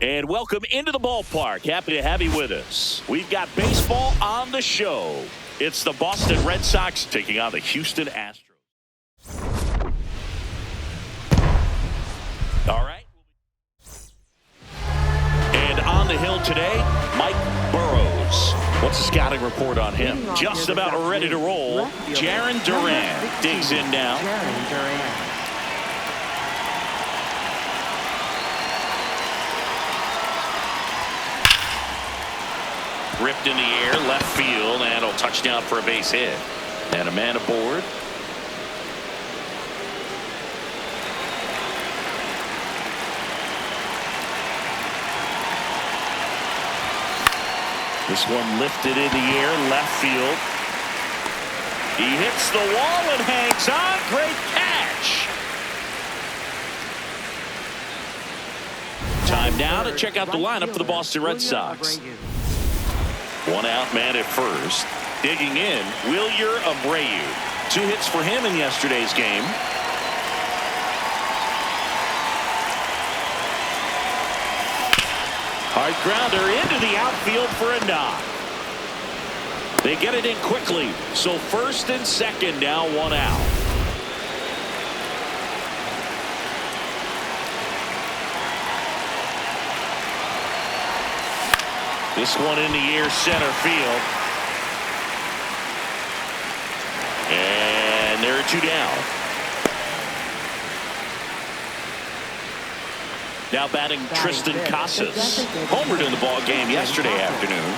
And welcome into the ballpark. Happy to have you with us. We've got baseball on the show. It's the Boston Red Sox taking on the Houston Astros. All right. And on the hill today, Mike Burrows. What's the scouting report on him? Just about ready to roll. Jarren Duran digs in now. Ripped in the air, left field, and a touchdown for a base hit. And a man aboard. This one lifted in the air, left field. He hits the wall and hangs on. Great catch. Time now to check out the lineup for the Boston Red Sox. One out man at first. Digging in, Wilyer Abreu. 2 hits for him in yesterday's game. Hard grounder into the outfield for a knock. They get it in quickly. So first and second now, 1 out. This one in the air, center field. And there are 2 down. Now batting Tristan Casas. Homered in the ball game yesterday afternoon.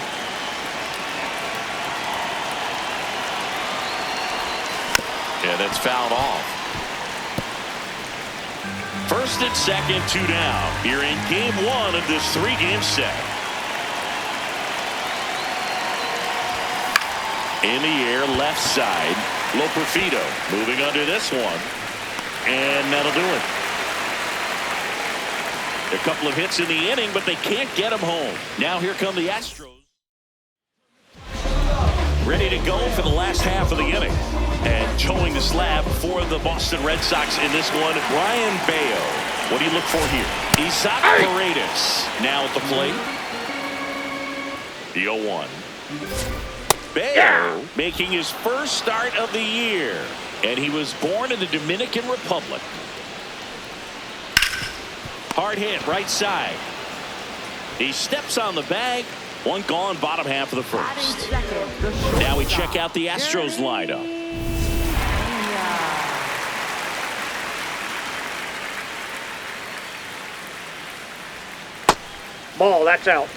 Yeah, that's fouled off. First and second, 2 down. Here in game 1 of this 3-game set. In the air, left side. Loperfido moving under this one. And that'll do it. A couple of hits in the inning, but they can't get him home. Now here come the Astros. Ready to go for the last half of the inning. And towing the slab for the Boston Red Sox in this one, Brian Bayo. What do you look for here? Isaac Paredes now at the plate. The 0-1. Bayo making his first start of the year. And he was born in the Dominican Republic. Hard hit, right side. He steps on the bag. 1 gone, bottom half of the first. Now we check out the Astros lineup. Ball, that's out.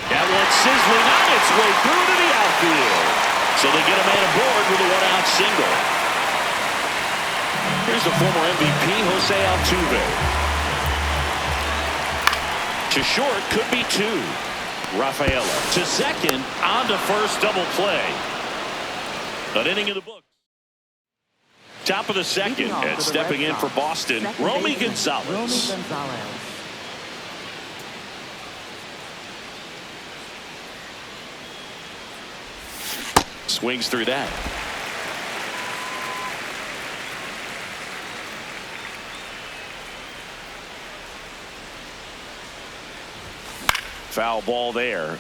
That one sizzling on its way through to the outfield. So they get a man aboard with a 1-out single. Here's the former MVP, Jose Altuve. To short, could be 2. Rafaela to second, on to first, double play. An inning in the book. Top of the second, and stepping in for Boston, Romy Gonzalez. Swings through that. Foul ball there.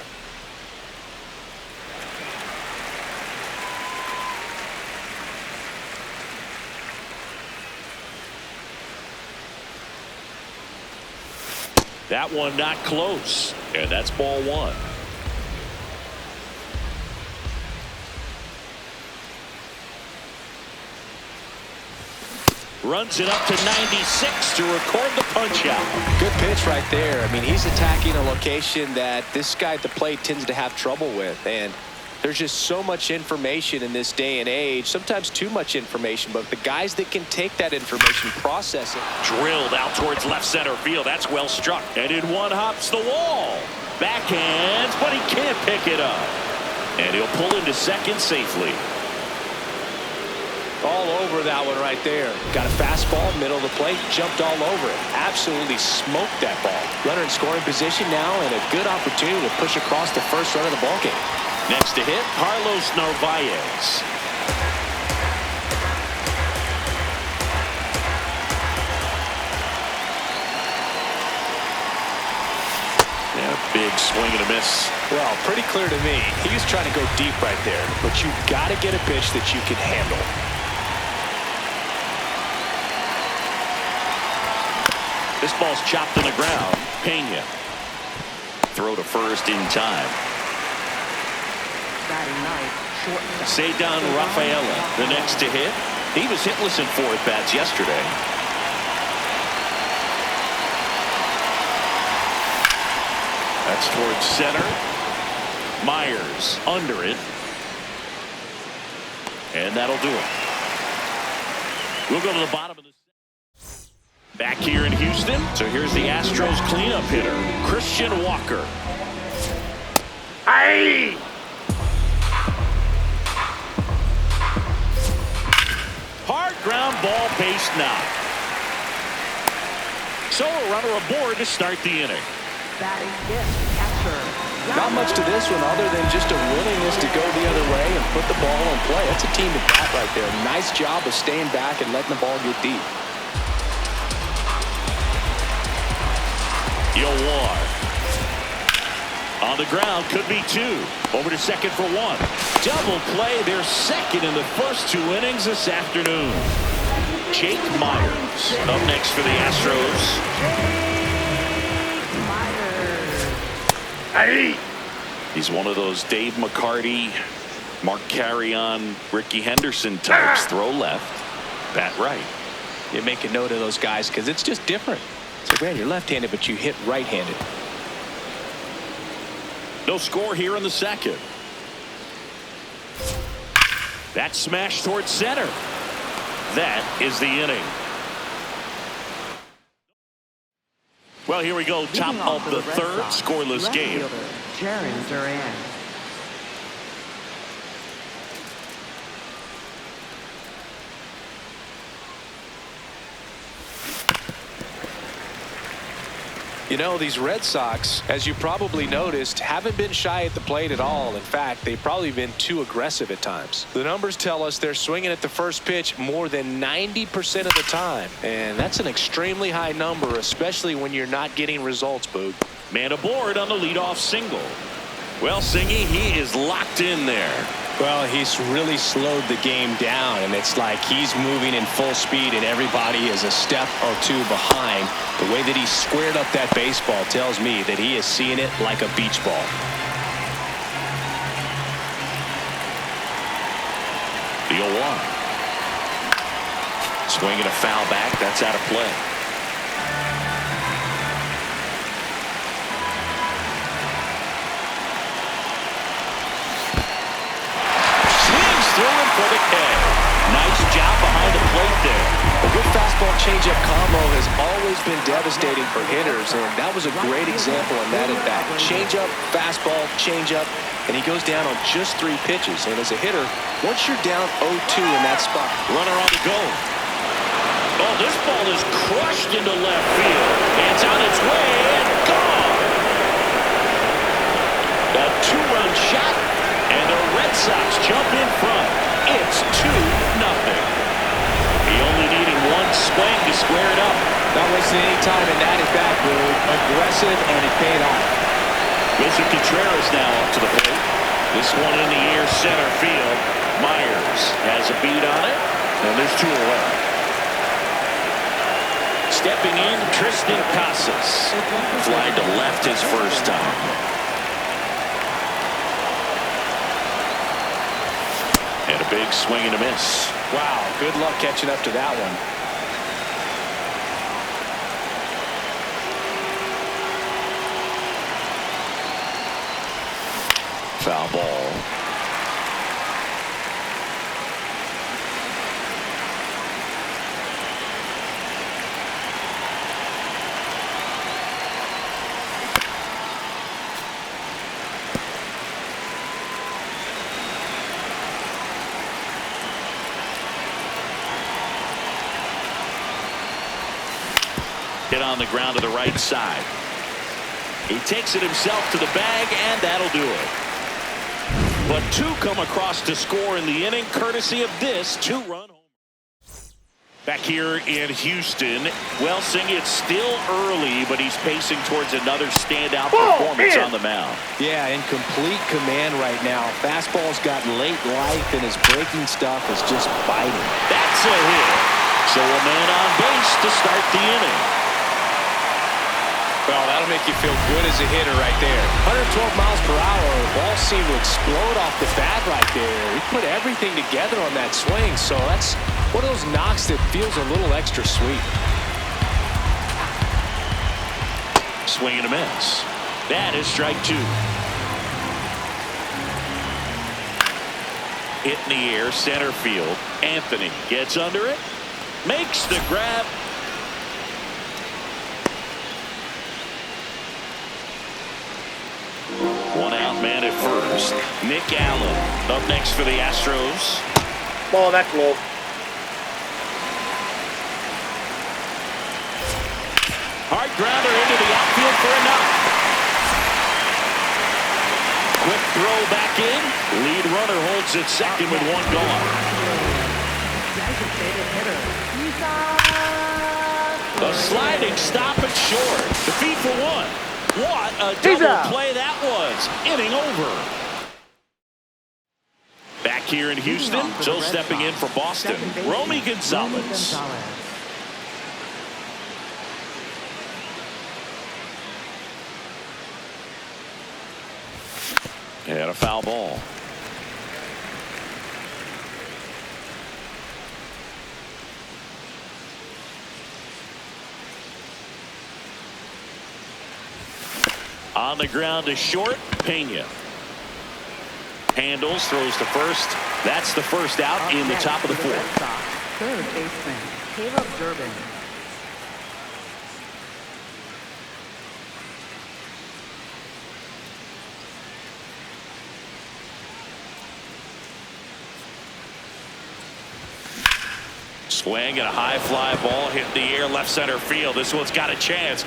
That one not close. And that's ball 1. Runs it up to 96 to record the punch out. Good pitch right there. I mean, he's attacking a location that this guy at the plate tends to have trouble with. And there's just so much information in this day and age, sometimes too much information. But the guys that can take that information, process it. Drilled out towards left center field. That's well struck. And in one hops the wall. Backhands, but he can't pick it up. And he'll pull into second safely. All over that one right there. Got a fastball, middle of the plate, jumped all over it. Absolutely smoked that ball. Runner in scoring position now, and a good opportunity to push across the first run of the ballgame. Next to hit, Carlos Narvaez. big swing and a miss. Well, pretty clear to me. He was trying to go deep right there, but you've got to get a pitch that you can handle. This ball's chopped on the ground. Pena. Throw to first in time. Cedar Rafaela, the next to hit. He was hitless in 4 at-bats yesterday. That's towards center. Myers under it. And that'll do it. We'll go to the bottom of the second. Back here in Houston. So here's the Astros cleanup hitter, Christian Walker. Aye! Hard ground ball, base knock. So a runner aboard to start the inning. Not much to this one other than just a willingness to go the other way and put the ball in play. That's a team at bat right there. Nice job of staying back and letting the ball get deep. Yowar. On the ground, could be 2. Over to second for 1. Double play, their second in the first 2 innings this afternoon. Jake Myers up next for the Astros. Hey! He's one of those Dave McCarty, Mark Carrion, Ricky Henderson types. Throw left, bat right. You make a note of those guys because it's just different. So, man, you're left-handed, but you hit right-handed. No score here in the second. That smash towards center. That is the inning. Well, here we go. Top of the third, scoreless game. You know, these Red Sox, as you probably noticed, haven't been shy at the plate at all. In fact, they've probably been too aggressive at times. The numbers tell us they're swinging at the first pitch more than 90% of the time. And that's an extremely high number, especially when you're not getting results, Boog. Man aboard on the leadoff single. Well, Singy, he is locked in there. Well, he's really slowed the game down, and it's like he's moving in full speed and everybody is a step or 2 behind. The way that he squared up that baseball tells me that he is seeing it like a beach ball. The 0-1. Swinging a foul back. That's out of play. Throwing for the K. Nice job behind the plate there. A good fastball changeup combo has always been devastating for hitters, and that was a great example of that at bat. Changeup, fastball, changeup, and he goes down on just 3 pitches. And as a hitter, once you're down 0-2 in that spot. Runner on the go. Oh, this ball is crushed into left field. It's on its way and gone. A 2-run shot. And the Red Sox jump in front. It's 2-0. He only needing 1 swing to square it up. Not wasting any time in that at bat, Boog. Aggressive, and it paid off. Wilson Contreras now up to the plate. This one in the air, center field. Myers has a beat on it, and there's 2 away. Stepping in, Tristan Casas. Flied to left his first time. And a big swing and a miss. Wow, good luck catching up to that one. Foul ball. Hit on the ground to the right side. He takes it himself to the bag, and that'll do it. But 2 come across to score in the inning, courtesy of this 2-run home. Back here in Houston, well, Sing, it's still early, but he's pacing towards another standout performance on the mound. Yeah, in complete command right now. Fastball's got late life, and his breaking stuff is just biting. That's a hit. So a man on base to start the inning. Well, that'll make you feel good as a hitter right there. 112 miles per hour. The ball seemed to explode off the bat right there. He put everything together on that swing, so that's one of those knocks that feels a little extra sweet. Swing and a miss. That is strike two. Hit in the air, center field. Anthony gets under it, makes the grab. One out man at first. Nick Allen up next for the Astros. Ball, that's low. Hard grounder into the outfield for a knock. Quick throw back in. Lead runner holds at second with one gone. A sliding stop and short. Defeat for one. What a double play that was. Inning over. Back here in Houston, still stepping in for Boston, Romy Gonzalez. And a foul ball. On the ground to short, Pena. Handles, throws to first. That's the first out in the top of the fourth. Red Sox, third baseman, Caleb Durbin. Swing and a high fly ball hit the air left center field. This one's got a chance.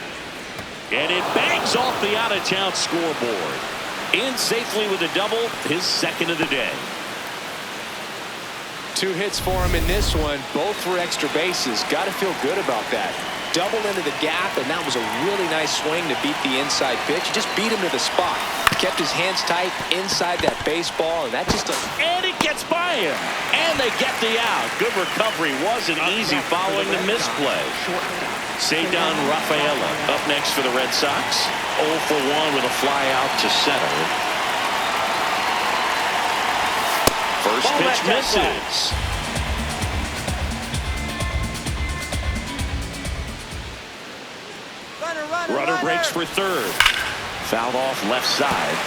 And it bangs off the out-of-town scoreboard. In safely with a double, his second of the day. 2 hits for him in this one, both for extra bases. Got to feel good about that. Double into the gap, and that was a really nice swing to beat the inside pitch. He just beat him to the spot. Kept his hands tight inside that baseball, and that just... And it gets by him. And they get the out. Good recovery. Wasn't easy following the misplay. Cedar Rafaela up next for the Red Sox. 0 for 1 with a fly out to center. First pitch misses. Runner breaks for third. Fouled off left side.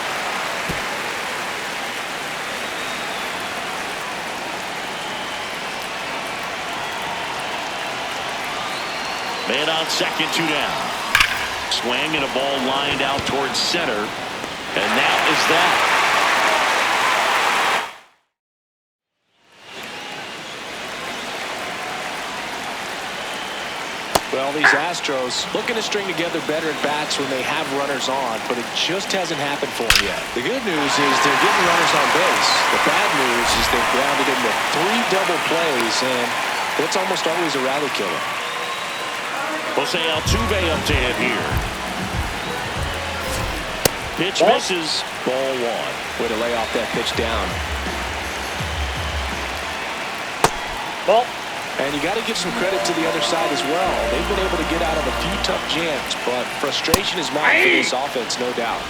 Man on second, 2 down. Swing and a ball lined out towards center. And that is that. Well, these Astros looking to string together better at bats when they have runners on, but it just hasn't happened for them yet. The good news is they're getting runners on base. The bad news is they've grounded into 3 double plays, and it's almost always a rally killer. Jose Altuve up to hit here. Pitch misses. Ball 1. Way to lay off that pitch down. Ball. And you got to give some credit to the other side as well. They've been able to get out of a few tough jams, but frustration is mounting for this offense, no doubt.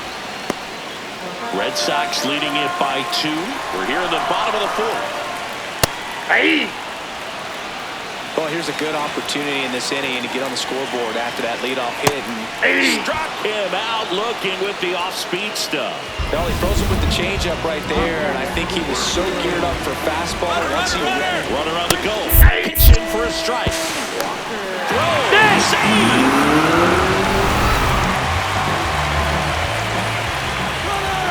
Red Sox leading it by 2. We're here in the bottom of the 4th. Well, here's a good opportunity in this inning to get on the scoreboard after that leadoff hit. And struck him out looking with the off-speed stuff. well, he froze him with the changeup right there, and I think he was so geared up for fastball. Once he runner on the goal. Pitch in for a strike. Throw. Save.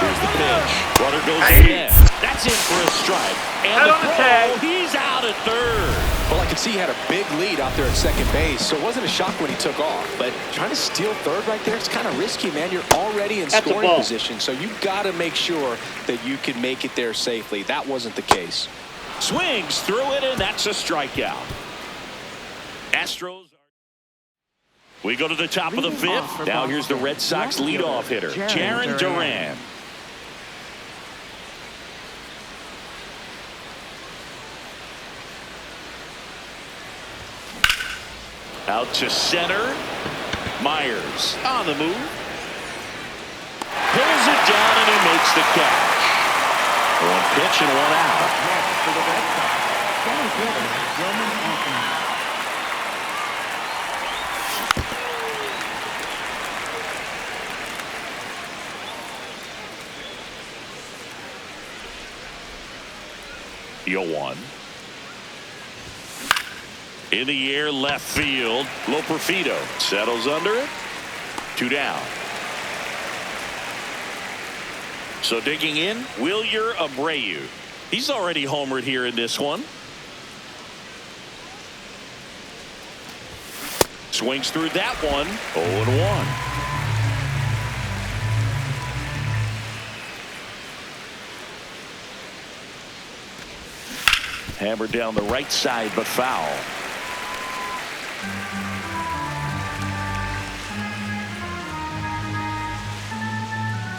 Here's the pitch. Runner goes in. That's in for a strike. And the throw. He's out at third. Well, I could see he had a big lead out there at second base, so it wasn't a shock when he took off. But trying to steal third right there, it's kind of risky, man. You're already in scoring position, so you've got to make sure that you can make it there safely. That wasn't the case. Swings through it, and that's a strikeout. Astros. We go to the top of the fifth. Now here's the Red Sox leadoff hitter, Jarren Duran. Out to center. Myers on the move. Pulls it down and he makes the catch. One pitch and one out. Up next for the Red Sox, center fielder Roman Anthony. One. In the air, left field. Loperfido settles under it. 2 down. So digging in, Wilyer Abreu. He's already homered here in this one. Swings through that one. 0-1. Hammered down the right side, but foul.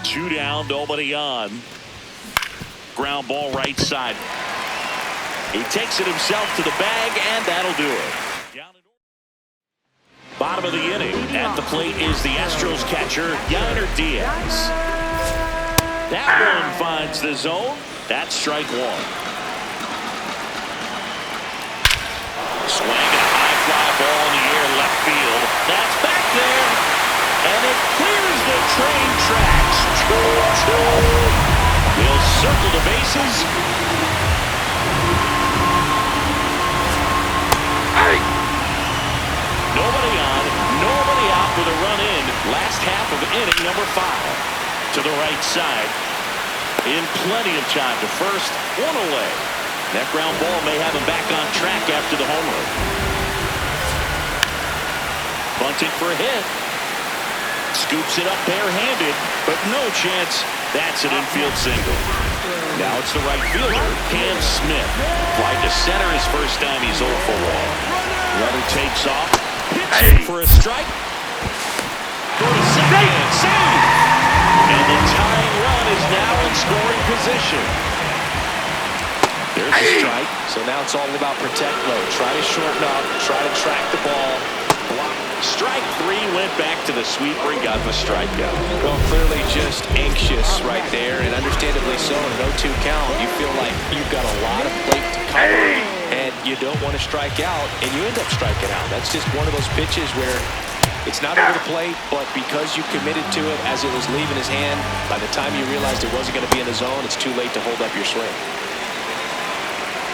Two down, nobody on. Ground ball right side. He takes it himself to the bag, and that'll do it. Bottom of the inning. At the plate is the Astros catcher, Yainer Diaz. That one finds the zone. That's strike one. Swing and a high fly ball in the air, left field. That's back there, and it clears the train tracks. He'll circle the bases. Nobody on, nobody out with a run in. Last half of inning number 5. To the right side. In plenty of time to first, one away. That ground ball may have him back on track after the home run. Bunting for a hit. Scoops it up barehanded, but no chance. That's an infield single. Now it's the right fielder, Cam Smith. Fly to center his first time. He's 0 for 1. Runner takes off. Pitching for a strike. Go to second. Save! And the tying run is now in scoring position. There's a strike. So now it's all about protect mode. Try to shorten up. Try to track the ball. Block. Strike 3 went back to the sweeper and got the strikeout. Well, clearly just anxious right there, and understandably so. In an 0-2 count, you feel like you've got a lot of plate to cover, and you don't want to strike out, and you end up striking out. That's just one of those pitches where it's not over the plate, but because you committed to it as it was leaving his hand, by the time you realized it wasn't going to be in the zone, it's too late to hold up your swing.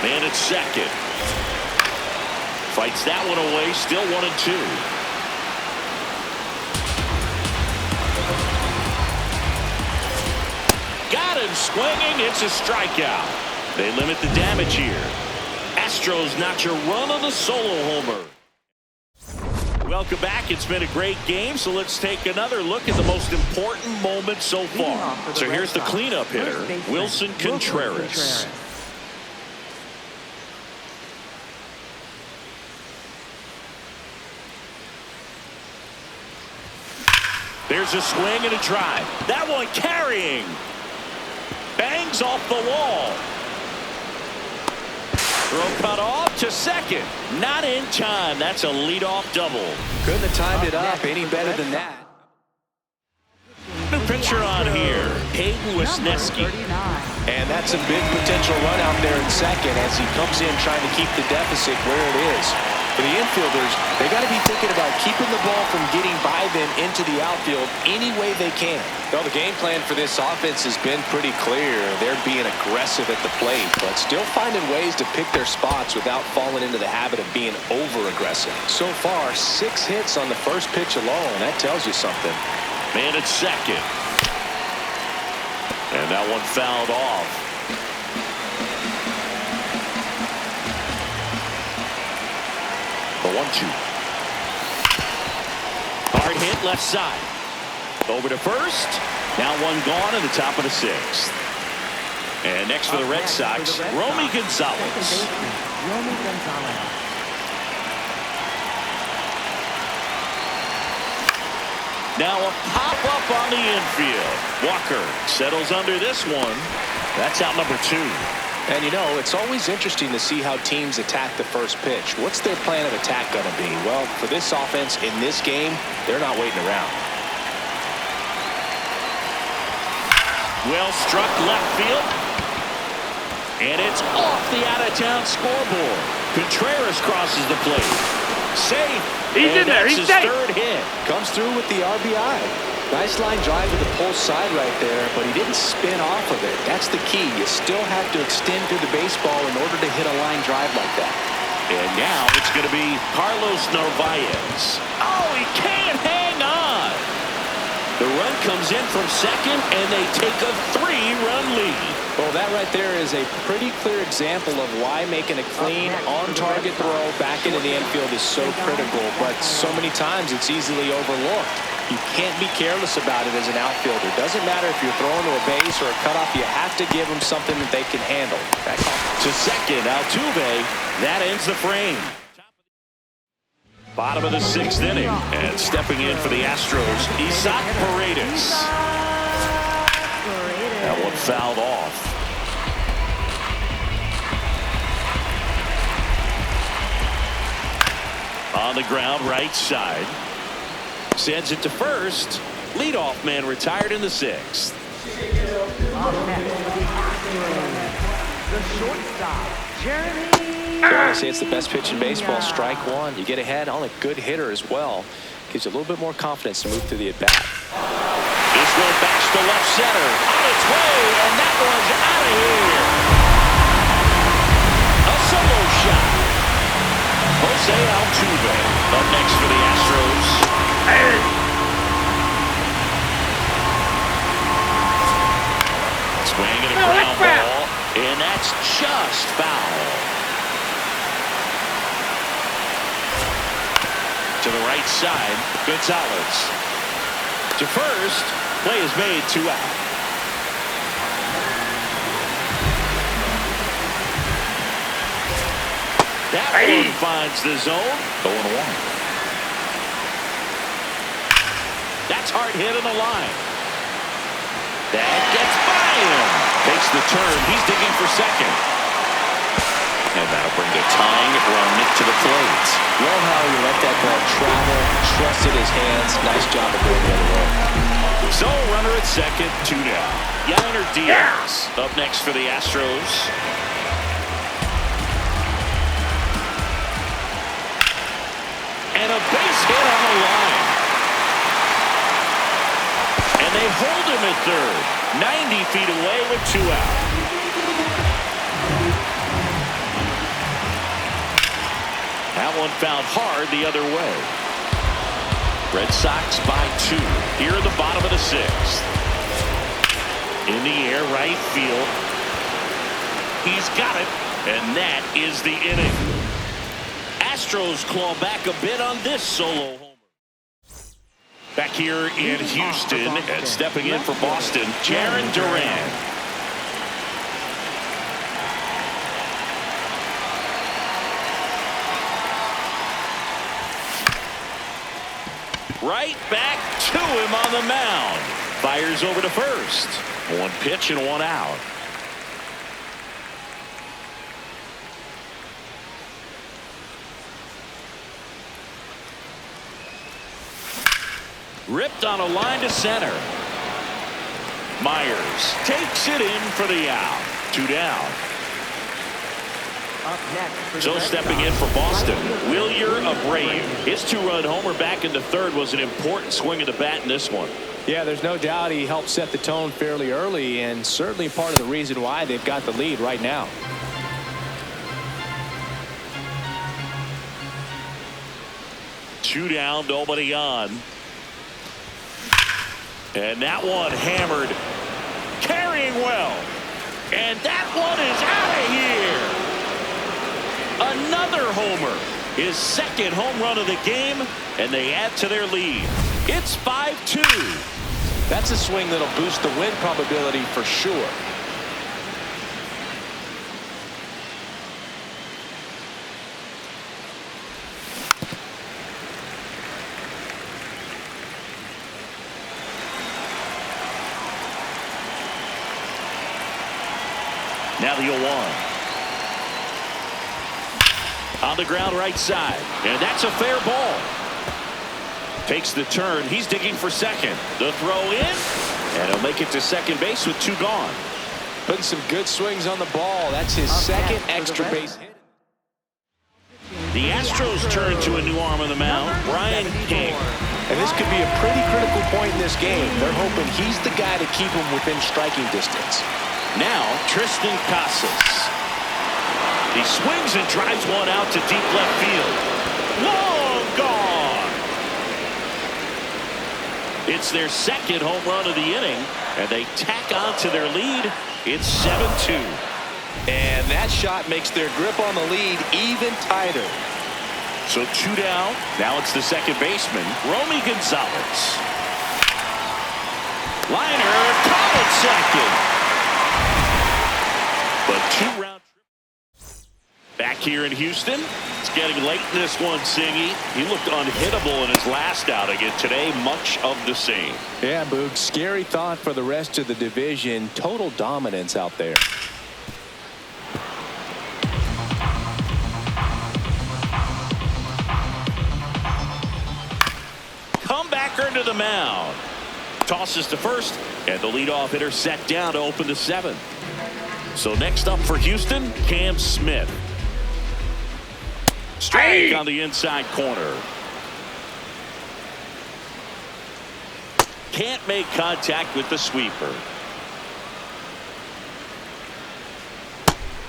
Man at second. Fights that one away, still 1-2. Got him swinging, it's a strikeout. They limit the damage here. Astros notch a run on the solo homer. Welcome back. It's been a great game, so let's take another look at the most important moment so far. So here's the cleanup hitter, Wilson Contreras. There's a swing and a drive. That one carrying. Bangs off the wall. Throw cut off to second. Not in time. That's a leadoff double. Couldn't have timed it up any better than that. New pitcher on here, Hayden Wesneski. And that's a big potential run out there in second as he comes in trying to keep the deficit where it is. For the infielders, they got to be thinking about keeping the ball from getting by them into the outfield any way they can. Well, the game plan for this offense has been pretty clear. They're being aggressive at the plate, but still finding ways to pick their spots without falling into the habit of being over-aggressive. So far, 6 hits on the first pitch alone. That tells you something. Man at second. And that one fouled off. The 1-2. Hard hit left side. Over to first. Now one gone in the top of the 6th. And next for the Red Sox, Romy Gonzalez. Now a pop-up on the infield. Walker settles under this one. That's out number 2. And, you know, it's always interesting to see how teams attack the first pitch. What's their plan of attack going to be? Well, for this offense in this game, they're not waiting around. Well struck left field. And it's off the out-of-town scoreboard. Contreras crosses the plate. Safe. He's in there. He's his safe. third hit. Comes through with the RBI. Nice line drive to the pull side right there, but he didn't spin off of it. That's the key. You still have to extend through the baseball in order to hit a line drive like that. And now it's going to be Carlos Narvaez. Oh, he can't hang on. The run comes in from second, and they take a 3-run lead. Well, that right there is a pretty clear example of why making a clean, on-target throw back into the infield is so critical, but so many times it's easily overlooked. You can't be careless about it as an outfielder. Doesn't matter if you're throwing to a base or a cutoff, you have to give them something that they can handle. To second, Altuve. That ends the frame. Bottom of the 6th inning, and stepping in for the Astros, Isaac Paredes. That one fouled off. On the ground, right side. Sends it to first. Leadoff man retired in the 6th. The shortstop, Jeremy. I say it's the best pitch in baseball. Strike one. You get ahead on a good hitter as well. Gives you a little bit more confidence to move through the at-bat. This one backs to left center. On its way, and that one's out of here. A solo shot. Jose Altuve up next for the Astros. Swing and a ground ball, and that's just foul. To the right side, Gonzalez. To first, play is made, 2 out. That one finds the zone. 0-1. That's hard hit on the line. That gets by him. Takes the turn. He's digging for second. And that'll bring a tying run to the plate. Love how he let that ball travel, trusted his hands. Nice job of going the other way. So, runner at second, 2 down. Yainer Diaz up next for the Astros. And a base hit on the line. And they hold him at third. 90 feet away with 2 out. That one found hard the other way. Red Sox by 2 here in the bottom of the 6th. In the air, right field. He's got it, and that is the inning. Astros claw back a bit on this solo homer. Back here in Houston, and stepping in for Boston, Jarren Duran. Right back to him on the mound. Fires over to first. 1 pitch and 1 out. Ripped on a line to center. Myers takes it in for the out. 2 down. Up next for the So Red stepping Sox, in for Boston, William Wilyer Abreu. His 2-run homer back into third was an important swing of the bat in this one. Yeah, there's no doubt he helped set the tone fairly early, and certainly part of the reason why they've got the lead right now. Two down, nobody on. And that one hammered. Carrying well. And that one is out of here. Another homer. His second home run of the game, and they add to their lead. It's 5-2. That's a swing that'll boost the win probability for sure. Now the 0-1. On the ground right side. And that's a fair ball. Takes the turn. He's digging for second. The throw in. And he'll make it to second base with 2 gone. Putting some good swings on the ball. That's his second extra base hit. The Astros turn to a new arm on the mound, Brian King. And this could be a pretty critical point in this game. They're hoping he's the guy to keep him within striking distance. Now, Tristan Casas. He swings and drives one out to deep left field. Long gone. It's their second home run of the inning, and they tack on to their lead. It's 7-2. And that shot makes their grip on the lead even tighter. So 2 down. Now it's the second baseman, Romy Gonzalez. Liner, caught at second. But 2-round trip. Back here in Houston. It's getting late in this one, Singy. He looked unhittable in his last outing, and today much of the same. Yeah, Boog. Scary thought for the rest of the division. Total dominance out there. Comebacker to the mound. Tosses to first, and the leadoff hitter set down to open the 7th. So next up for Houston, Cam Smith. Strike on the inside corner. Can't make contact with the sweeper.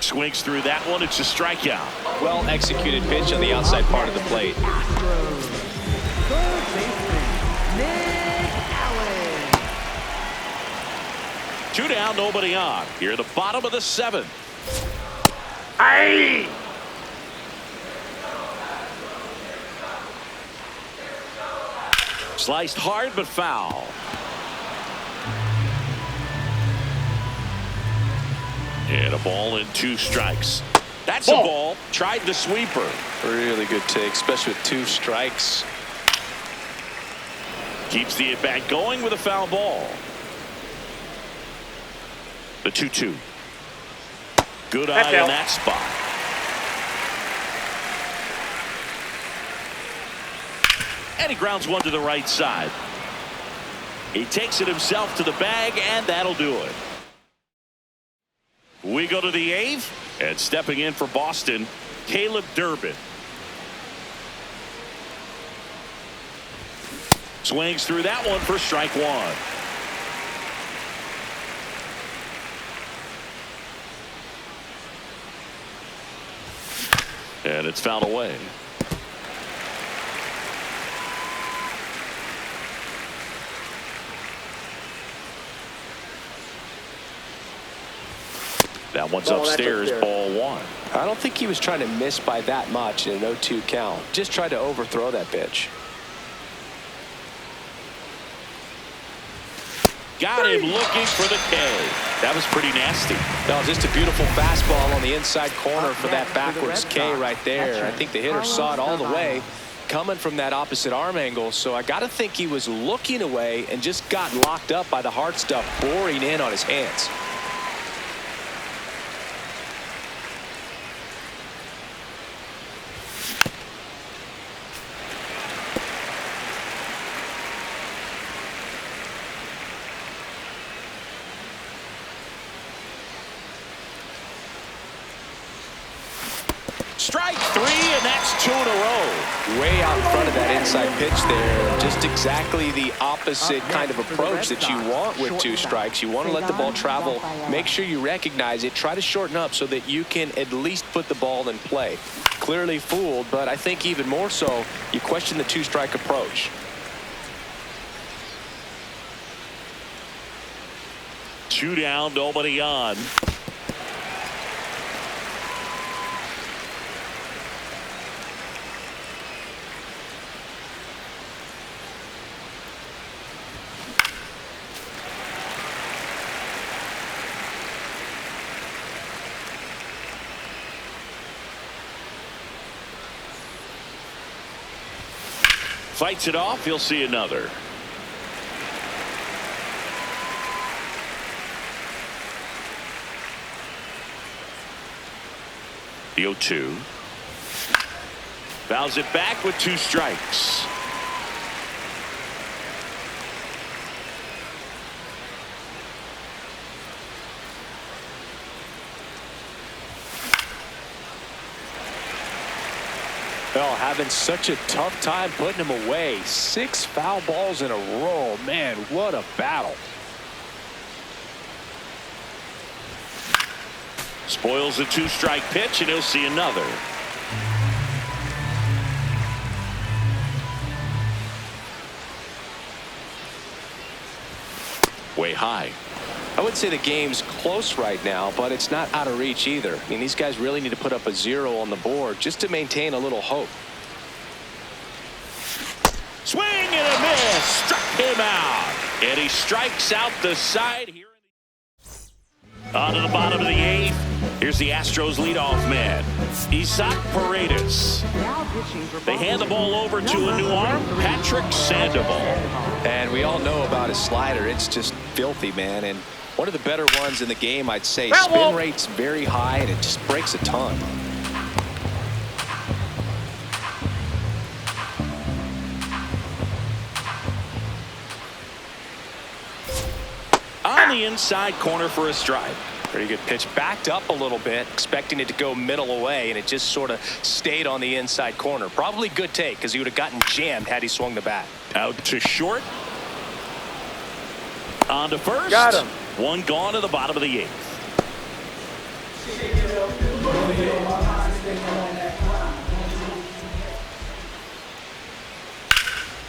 Swings through that one. It's a strikeout. Well executed pitch on the outside part of the plate. Third baseman, Nick Allen. 2 down, nobody on. Here at the bottom of the 7th. Aye. Sliced hard but foul. And a ball and 2 strikes. That's a ball. Tried the sweeper. Really good take, especially with 2 strikes. Keeps the at-bat going with a foul ball. The 2-2. Good eye in that spot. And he grounds one to the right side. He takes it himself to the bag, and that'll do it. We go to the 8th, and stepping in for Boston, Caleb Durbin. Swings through that one for strike 1. And it's fouled away. That one's upstairs, ball 1. I don't think he was trying to miss by that much in an 0-2 count. Just tried to overthrow that pitch. Got him looking for the K. That was pretty nasty. No, just a beautiful fastball on the inside corner for that backwards K right there. I think the hitter saw it all the way coming from that opposite arm angle. So I got to think he was looking away and just got locked up by the hard stuff pouring in on his hands. Strike 3, and that's 2 in a row. Way out in front of that inside pitch there. Just exactly the opposite kind of approach that you want with 2 strikes. You want to let the ball travel. Make sure you recognize it. Try to shorten up so that you can at least put the ball in play. Clearly fooled, but I think even more so, you question the 2-strike approach. Two down, nobody on. Fights it off. He'll see another. The 0-2. Fouls it back with 2 strikes. Well, having such a tough time putting him away. 6 foul balls in a row. Man, what a battle. Spoils a 2-strike pitch, and he'll see another. Way high. I would say the game's close right now, but it's not out of reach either. I mean, these guys really need to put up a 0 on the board just to maintain a little hope. Swing and a miss. Struck him out. And he strikes out the side here. On to the bottom of the 8th. Here's the Astros leadoff man, Isaac Paredes. They hand the ball over to a new arm, Patrick Sandoval. And we all know about his slider. It's just filthy, man. And one of the better ones in the game, I'd say. Spin rate's very high, and it just breaks a ton. On the inside corner for a strike. Pretty good pitch. Backed up a little bit, expecting it to go middle away, and it just sort of stayed on the inside corner. Probably good take, because he would have gotten jammed had he swung the bat. Out to short. On to first. Got him. One gone to the bottom of the 8th.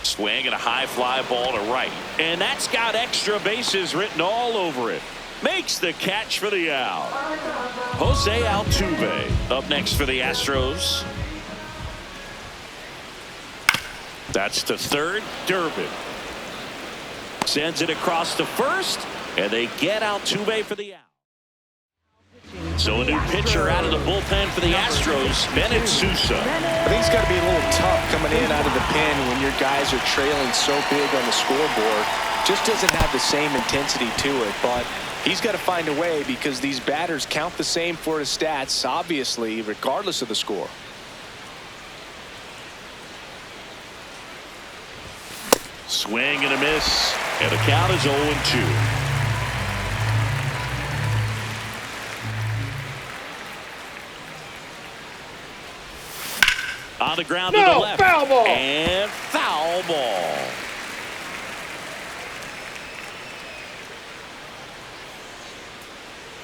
Swing and a high fly ball to right. And that's got extra bases written all over it. Makes the catch for the out. Jose Altuve up next for the Astros. That's to third. Durbin sends it across to first, and they get Altuve for the out. So a new pitcher out of the bullpen for the Astros, Bennett Sousa. I think it's got to be a little tough coming in out of the pen when your guys are trailing so big on the scoreboard. Just doesn't have the same intensity to it, but he's got to find a way because these batters count the same for his stats, obviously, regardless of the score. Swing and a miss, and the count is 0-2. On the ground to the left. Foul ball. And foul ball.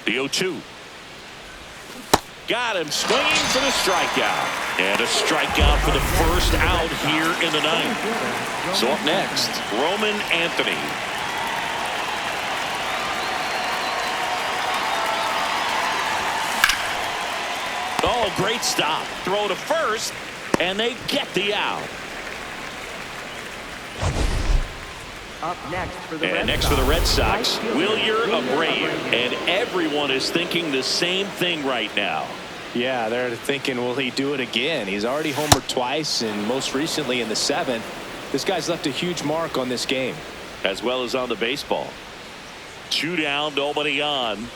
The 0-2. Got him swinging for the strikeout. And a strikeout for the first out here in the 9th. So up next, Roman Anthony. Oh, great stop. Throw to first, and they get the out. Up next for the Red Sox, Wilyer Abreu. And everyone is thinking the same thing right now. Yeah, they're thinking, will he do it again? He's already homered twice, and most recently in the 7th. This guy's left a huge mark on this game. As well as on the baseball. 2 down, nobody on.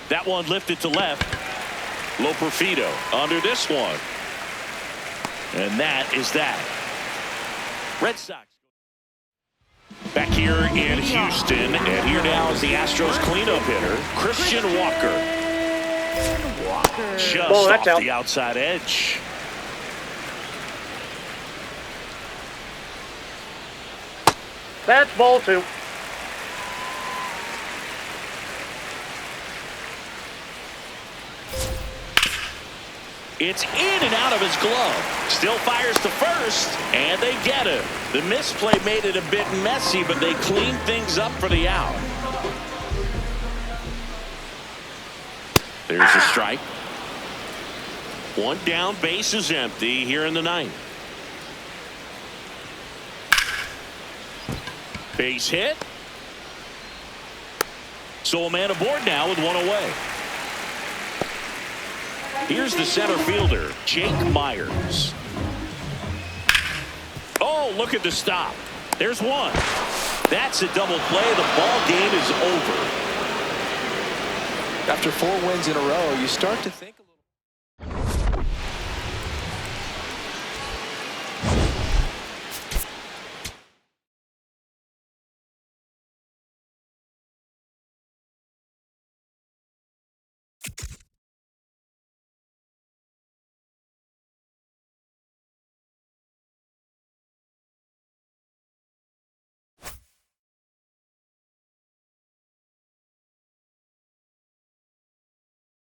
That one lifted to left. Loperfido under this one. And that is that. Red Sox. Back here in Houston, and here now is the Astros cleanup hitter, Christian Walker. Just off the outside edge. That's ball 2. It's in and out of his glove. Still fires to first, and they get him. The misplay made it a bit messy, but they cleaned things up for the out. There's a strike. 1 down, base is empty here in the 9th. Base hit. So a man aboard now with 1 away. Here's the center fielder, Jake Myers. Oh, look at the stop. There's 1. That's a double play. The ball game is over. After 4 wins in a row, you start to think